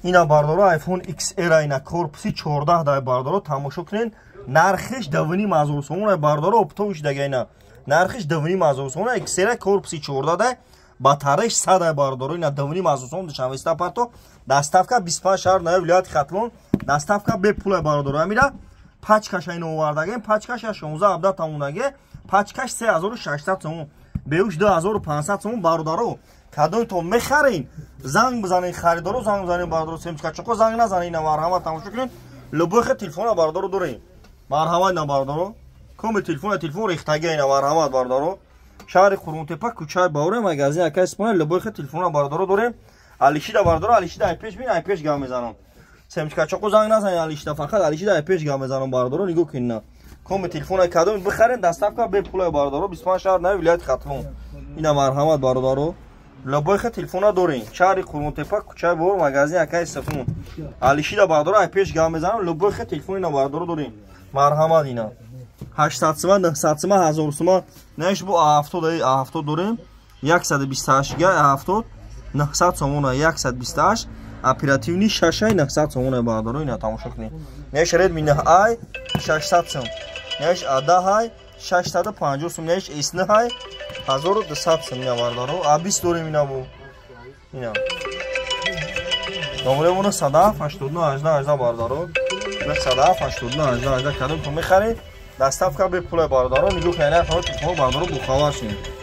اینا باردارو آیفون XR اینا корпуси 14 дай باردارو тамошо кунен. Нархиш 2,5 сомон باردارو оптовиш дага اینا. Нархиш 2,5 сомон XR корпуси 14 дай батареш 100 дай باردارو اینا 2,5 сомон душависта парто. Доставка 25 шаҳр на вилояти Хатлон. Доставка бе пул باردارو амира. Пачкаш айно овардаген. Пачкаш 16 абда тамонаге. Пачкаш 3600 сомон. Беуш 2500 сомон باردارو. کادوی تو میخرین زنگ بزنین خریدارو زنگ بزنین باردارو سیمچکا چوکو زنگ نزنین مرحمت تماشا کنین لبوخ تلفن باردارو داریم مرحمت نه باردارو کم تلفن ریختگی اینا مرحمت باردارو شهر قرون تپه کوچه باوره مغازه اکا اسپانیا لبوخ تلفن باردارو داریم علیشیدا باردارو علیشیدا ای پیش بین ای پیش گام میزنم سیمچکا چوکو زنگ نزنین علیشیدا فقط علیشیدا ای پیش گام میزنم باردارو نگو کین کم تلفن کادوی بخرین دستافکا به پول باردارو 25 شهر نه ولایت خاطرون اینا مرحمت باردارو لبوخ تلفن داریم شهر قرون تپه کوچه باور مغازه اکای سفون علیشیدا باردارو ای پیش گام میزنم لبوخ تلفن اینا باردارو داریم مرحمت اینا 800 سوم 900 سوم 1000 سوم نش بو 70 داریم 128 گا 70 900 سوم 128 اپراتیونی شاشای 900 سوم باردارو اینا تماشا کنین نش رد مینه ای 600 سوم نش ادا های 650 سوم نش اسنه های 1200 сум باردارو абис дорем ина бу ина номеремон 189 باردارو 189 кадом то мехари доставка бе пул باردارو нигоҳ кайна то телефон باردارو бу хабар шуд